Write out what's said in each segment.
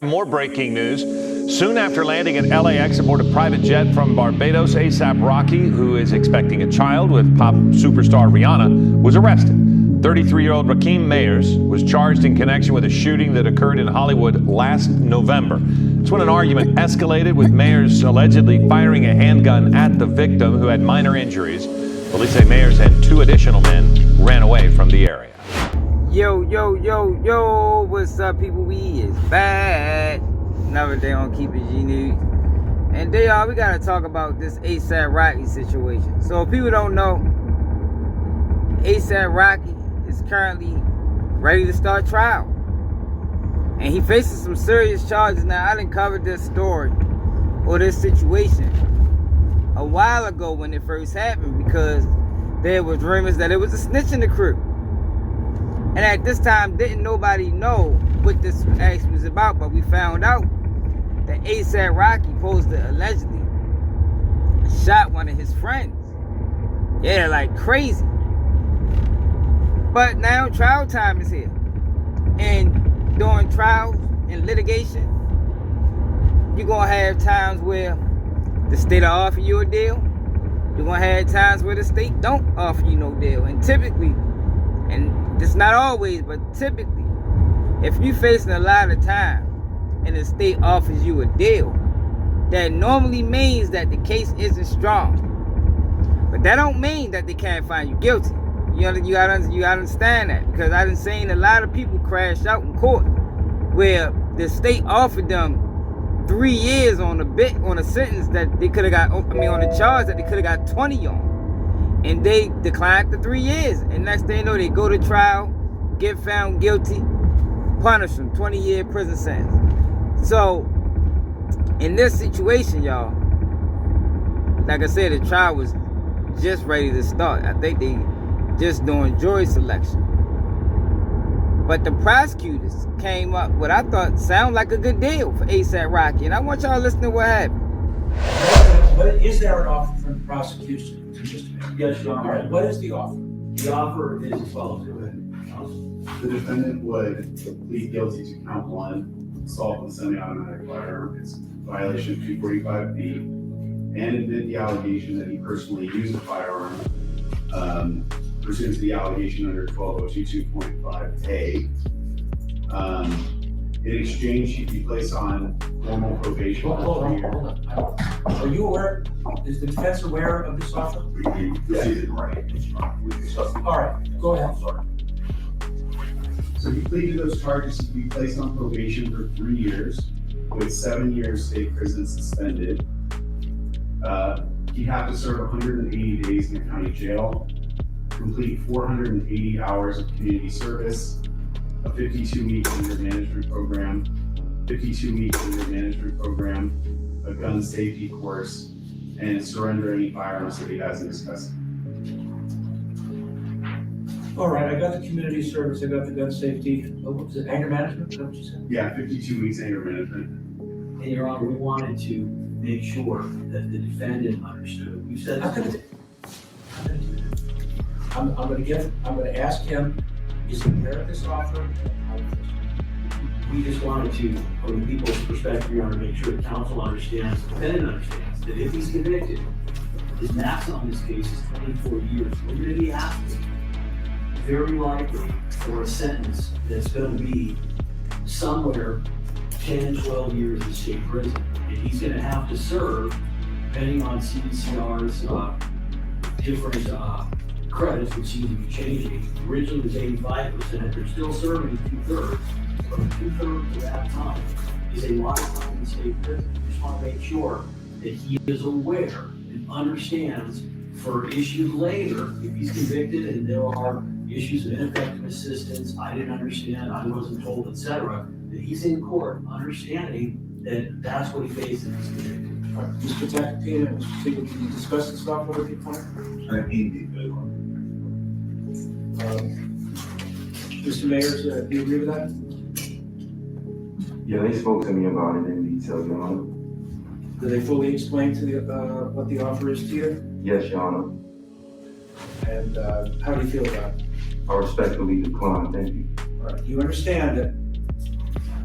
More breaking news. Soon after landing at LAX aboard a private jet from Barbados, A$AP Rocky, who is expecting a child with pop superstar Rihanna, was arrested. 33-year-old Rakeem Mayers was charged in connection with a shooting that occurred in Hollywood last November. It's when an argument escalated, with Mayers allegedly firing a handgun at the victim, who had minor injuries. Police say Mayers and two additional men ran away from the area. Yo, what's up, people? We is back. Another day on Keep It G News. And we gotta talk about this A$AP Rocky situation. So if people don't know, A$AP Rocky is currently ready to start trial. And he faces some serious charges. Now, I didn't cover this story or this situation a while ago when it first happened, because there was rumors that it was a snitch in the crew. And at this time, didn't nobody know what this actually was about. But we found out that A$AP Rocky supposed to allegedly shot one of his friends. Yeah, like crazy. But now trial time is here. And during trials and litigation, you're going to have times where the state will offer you a deal. You're going to have times where the state don't offer you no deal. And typically, and it's not always, but typically, if you're facing a lot of time and the state offers you a deal, that normally means that the case isn't strong. But that don't mean that they can't find you guilty. You gotta understand that, because I done seen a lot of people crash out in court where the state offered them 3 years on a sentence that they could have got. On the charge that they could have got 20 on. And they declined the 3 years. And next thing you know, they go to trial, get found guilty, punish them, 20-year prison sentence. So, in this situation, y'all, like I said, the trial was just ready to start. I think they just doing jury selection. But the prosecutors came up with what I thought sounded like a good deal for A$AP Rocky. And I want y'all to listen to what happened. What is there an offer from the prosecution? Yes, Your Honor. All right, what is the offer? The offer is as follows. The defendant would plead guilty to count 1, assault with a semi-automatic firearm. It's a violation of 245B, and admit the allegation that he personally used a firearm pursuant to the allegation under 12022.5A. In exchange, he'd be placed on formal probation. Hold on. Are you aware, is the defense aware of this offer? Yes. Right. All right, go ahead. Sorry. So he pleaded those charges. He'd be placed on probation for 3 years with 7 years state prison suspended. He'd have to serve 180 days in the county jail, complete 480 hours of community service, a 52-week anger management program, a gun safety course, and surrender any firearms that he has in his custody. All right, I got the community service, I got the gun safety. What was it, anger management? Is that what you said? Yeah, 52 weeks anger management. And Your Honor, we wanted to make sure that the defendant understood. You said. I'm gonna ask him, is he aware of this offer? We just wanted to, from the people's perspective, Your Honor, make sure the counsel understands, the defendant understands, that if he's convicted, his max on this case is 24 years. We're gonna be asking, very likely, for a sentence that's gonna be somewhere 10, 12 years in state prison. And he's gonna have to serve, depending on CDCR's different credits, which seem to be changing. Originally it was 85%, they're still serving 2/3, but 2/3 of that time is a lot of time in state prison. We just want to make sure that he is aware and understands for issues later, if he's convicted and there are issues of ineffective assistance, I didn't understand, I wasn't told, etc., that he's in court understanding that that's what he faces if he's convicted. All right, Mr. Tacopina and Mr. Siegel, can you discuss this offer with your client? Mr. Mayers, do you agree with that? Yeah, they spoke to me about it in detail, Your Honor. Did they fully explain to the what the offer is to you? Yes, Your Honor. And how do you feel about it? I respectfully decline, thank you. All right, you understand that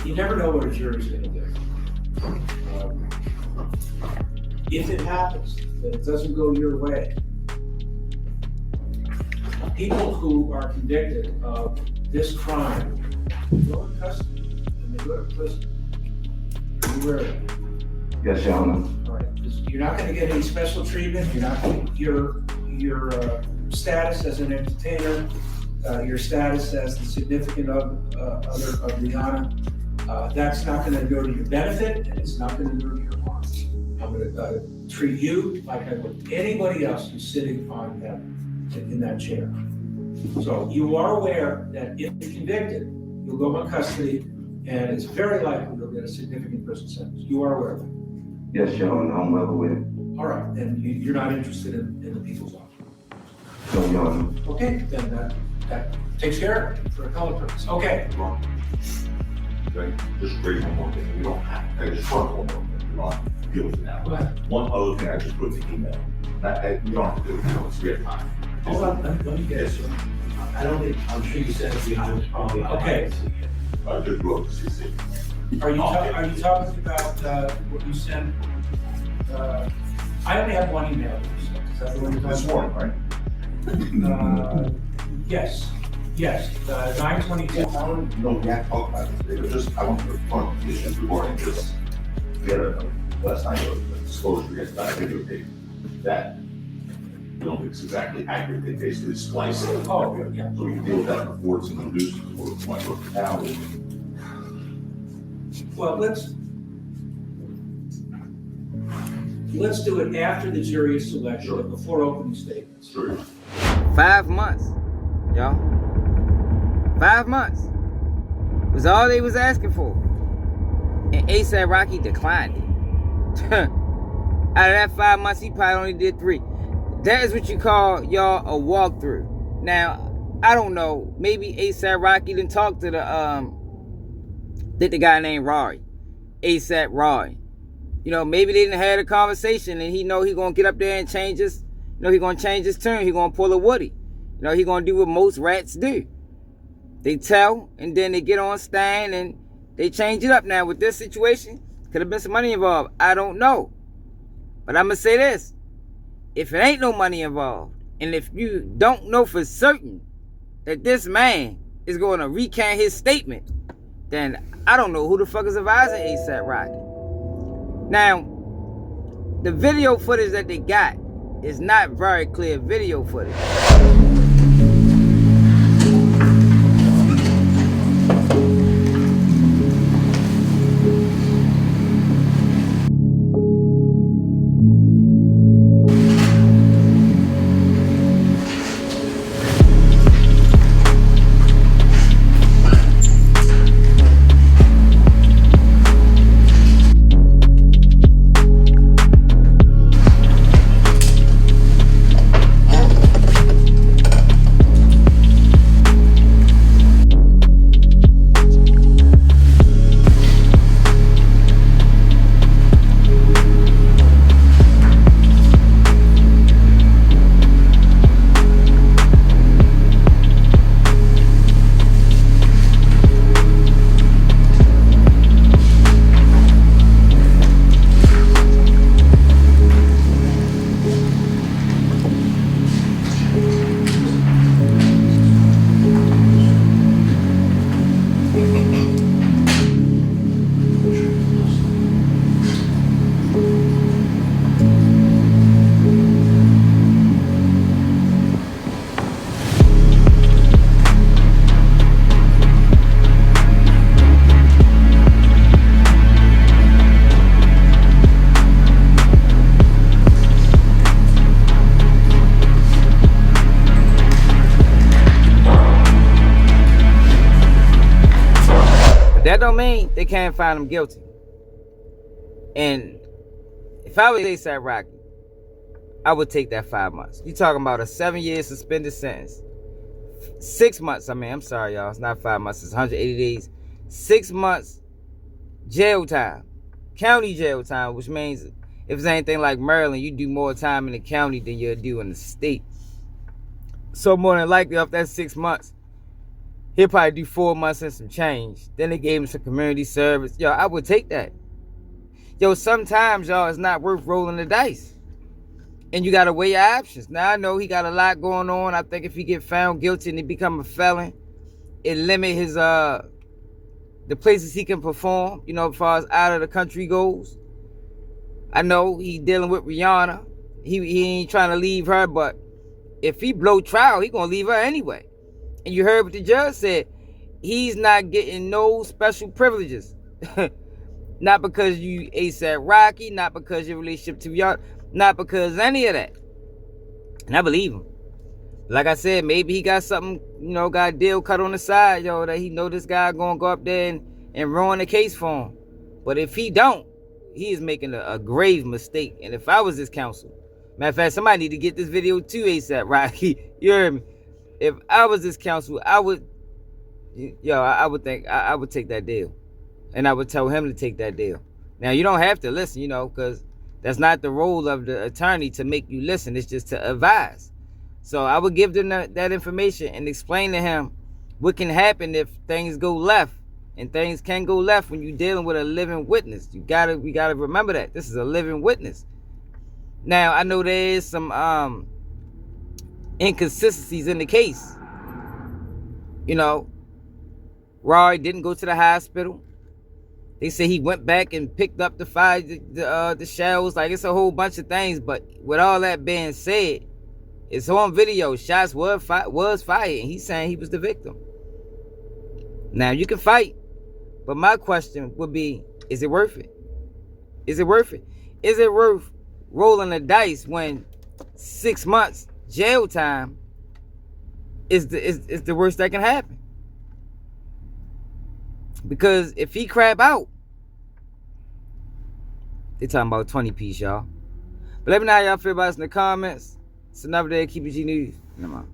You never know what a jury's gonna do. If it happens, that it doesn't go your way, people who are convicted of this crime go in custody and they go to prison. Are you aware of that? Yes, Your Honor. All right, you're not gonna get any special treatment, you're not gonna, your status as an entertainer, your status as the significant other of Rihanna, that's not gonna go to your benefit, and it's not gonna go to your harm. I'm gonna treat you like I would anybody else who's sitting on that, in that chair. So you are aware that if convicted, you'll go in custody, and it's very likely you'll get a significant prison sentence. You are aware of that? Yes, Your Honor, I'm well aware. All right, and you're not interested in the people's office. No, Your Honor. Okay, then that takes care of it for appellate purpose. Okay. Okay, just raise one more thing, we don't have, I just want one more thing, we don't have to deal with it now. Go ahead. One other thing I just put in the email, we don't have to do it now, it's real time. Hold on, let me get it. I don't think, I'm sure you said it behind us probably. Okay. I just wrote the CC. Are you talking about what you sent? I only have one email that you sent. Is that the one you're This talking morning, right? about? Yes, 9/22. No, we can't talk about this, they were just, I want to report the issue regarding this. We had a, last night, a disclosure against that videotape that we don't think it's exactly accurate, they basically splice it. Oh, yeah. So we can deal with that before it's introduced, before it's went to now. Well, let's do it after the jury is selected, Sure. but before opening statements. Sure. 5 months, y'all. 5 months was all they was asking for, and ASAP Rocky declined it. Out of that 5 months, he probably only did 3. That is what you call, y'all, a walkthrough. Now, I don't know. Maybe ASAP Rocky didn't talk to the guy named Rory, ASAP Rory. You know, maybe they didn't have a conversation, and he know he gonna get up there and change his. You know, he gonna change his tune. He gonna pull a Woody. You know, he gonna do what most rats do. They tell, and then they get on stand, and they change it up. Now, with this situation, could have been some money involved. I don't know. But I'm gonna say this. If it ain't no money involved, and if you don't know for certain that this man is going to recant his statement, then I don't know who the fuck is advising ASAP Rocky. Now, the video footage that they got is not very clear video footage. That don't mean they can't find him guilty. And if I was ASAP Rocky, I would take that 5 months. You talking about a 7-year suspended sentence. 6 months, I'm sorry, y'all. It's not 5 months, it's 180 days. 6 months jail time. County jail time, which means if it's anything like Maryland, you do more time in the county than you'll do in the state. So more than likely, off that 6 months, He'll probably do 4 months and some change. Then they gave him some community service. Yo, I would take that. Yo, sometimes, y'all, it's not worth rolling the dice. And you got to weigh your options. Now, I know he got a lot going on. I think if he get found guilty and he become a felon, it limit his, the places he can perform, you know, as far as out of the country goes. I know he dealing with Rihanna. He ain't trying to leave her, but if he blow trial, he going to leave her anyway. And you heard what the judge said. He's not getting no special privileges. Not because you ASAP Rocky, not because your relationship to Rihanna, not because any of that. And I believe him. Like I said, maybe he got something, you know, got a deal cut on the side, yo, that he know this guy gonna go up there and ruin the case for him. But if he don't, he is making a grave mistake. And if I was his counsel, matter of fact, somebody need to get this video to ASAP Rocky. You heard me? If I was his counsel, I would, yo, I would think I would take that deal. And I would tell him to take that deal. Now, you don't have to listen, you know, because that's not the role of the attorney to make you listen. It's just to advise. So I would give them that information and explain to him what can happen if things go left. And things can go left when you're dealing with a living witness. We gotta remember that. This is a living witness. Now, I know there is some inconsistencies in the case. You know, Roy didn't go to the hospital. They say he went back and picked up the shells. Like, it's a whole bunch of things. But with all that being said, it's on video. Shots was fired. And he's saying he was the victim. Now, you can fight. But my question would be, is it worth it? Is it worth it? Is it worth rolling the dice when 6 months jail time is the worst that can happen? Because if he crap out, they talking about 20 piece, y'all. But let me know how y'all feel about us in the comments. It's another day of Keep It G News. Never mind.